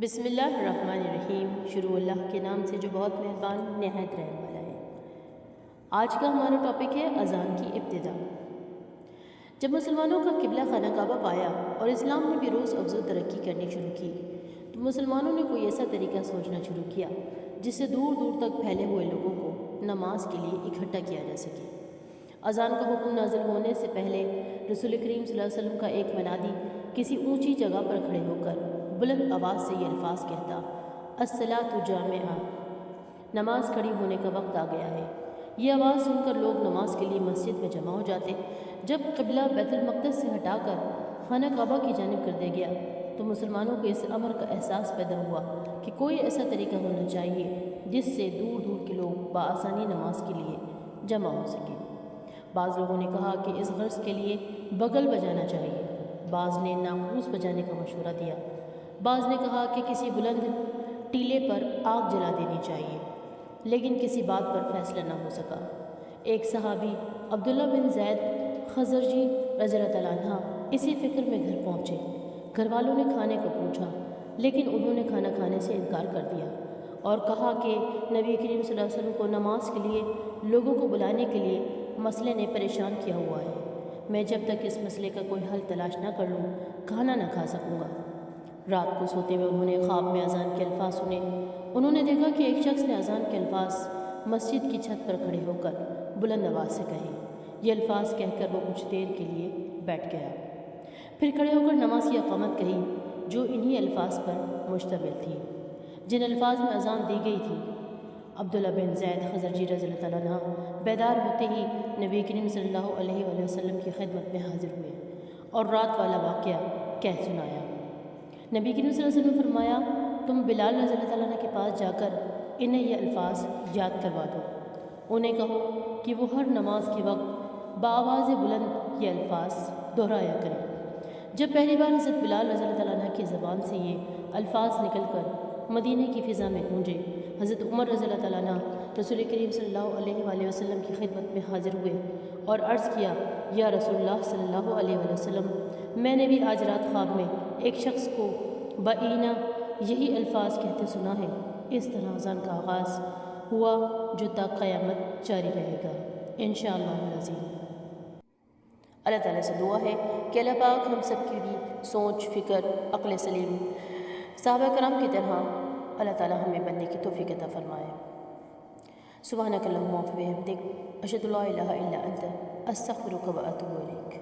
بسم اللہ الرحمن الرحیم۔ شروع اللہ کے نام سے جو بہت مہربان نہایت رحم والا ہے۔ آج کا ہمارا ٹاپک ہے اذان کی ابتدا۔ جب مسلمانوں کا قبلہ خانہ کعبہ پایا اور اسلام نے بھی روز افزوں ترقی کرنی شروع کی تو مسلمانوں نے کوئی ایسا طریقہ سوچنا شروع کیا جس سے دور دور تک پھیلے ہوئے لوگوں کو نماز کے لیے اکٹھا کیا جا سکے۔ اذان کا حکم نازل ہونے سے پہلے رسول کریم صلی اللہ علیہ وسلم کا ایک منادی کسی اونچی جگہ پر کھڑے ہو کر بلند آواز سے یہ الفاظ کہتا، الصلاۃ جامعہ، نماز کھڑی ہونے کا وقت آ گیا ہے۔ یہ آواز سن کر لوگ نماز کے لیے مسجد میں جمع ہو جاتے۔ جب قبلہ بیت المقدس سے ہٹا کر خانہ کعبہ کی جانب کر دیا گیا تو مسلمانوں کو اس امر کا احساس پیدا ہوا کہ کوئی ایسا طریقہ ہونا چاہیے جس سے دور دور کے لوگ بآسانی نماز کے لیے جمع ہو سکیں۔ بعض لوگوں نے کہا کہ اس غرض کے لیے بغل بجانا چاہیے، بعض نے ناقوس بجانے کا مشورہ دیا، بعض نے کہا کہ کسی بلند ٹیلے پر آگ جلا دینی چاہیے، لیکن کسی بات پر فیصلہ نہ ہو سکا۔ ایک صحابی عبداللہ بن زید خزرجی رضی اللہ تعالیٰ عنہ اسی فکر میں گھر پہنچے۔ گھر والوں نے کھانے کو پوچھا لیکن انہوں نے کھانا کھانے سے انکار کر دیا اور کہا کہ نبی کریم صلی اللہ علیہ وسلم کو نماز کے لیے لوگوں کو بلانے کے لیے مسئلے نے پریشان کیا ہوا ہے، میں جب تک اس مسئلے کا کوئی حل تلاش نہ کر لوں کھانا نہ کھا سکوں گا۔ رات کو سوتے ہوئے انہوں نے خواب میں اذان کے الفاظ سنے۔ انہوں نے دیکھا کہ ایک شخص نے اذان کے الفاظ مسجد کی چھت پر کھڑے ہو کر بلند آواز سے کہے۔ یہ الفاظ کہہ کر وہ کچھ دیر کے لیے بیٹھ گیا، پھر کھڑے ہو کر نماز کی اقامت کہی جو انہی الفاظ پر مشتمل تھی جن الفاظ میں اذان دی گئی تھی۔ عبداللہ بن زید خزرجی رضی اللہ تعالیٰ عنہ بیدار ہوتے ہی نبی کریم صلی اللہ علیہ وآلہ وسلم کی خدمت میں حاضر ہوئے اور رات والا واقعہ کہہ سنایا۔ نبی کریم صلی اللہ علیہ وسلم نے فرمایا، تم بلال رضی اللہ تعالیٰ عنہ کے پاس جا کر انہیں یہ الفاظ یاد کروا دو، انہیں کہو کہ وہ ہر نماز کے وقت بآواز بلند یہ الفاظ دہرایا کریں۔ جب پہلی بار حضرت بلال رضی اللہ تعالیٰ عنہ کی زبان سے یہ الفاظ نکل کر مدینے کی فضا میں گونجے، حضرت عمر رضی اللہ تعالیٰ عنہ رسول کریم صلی اللہ علیہ وآلہ وسلم کی خدمت میں حاضر ہوئے اور عرض کیا، یا رسول اللہ صلی اللہ علیہ وآلہ وسلم، میں نے بھی آج رات خواب میں ایک شخص کو بائینہ یہی الفاظ کہتے سنا ہے۔ اس طرح اذان کا آغاز ہوا جو تا قیامت جاری رہے گا انشاءاللہ العظیم۔ اللہ تعالیٰ سے دعا ہے کہ اللہ پاک ہم سب کی بھی سوچ، فکر، عقل سلیم صحابہ کرام کی طرح اللہ تعالیٰ ہمیں بننے کی توفیق عطا فرمائے۔ سبحانک اللہم و بحمدک، اشہد ان لا الہ الا انت، استغفرک و اتوب الیک۔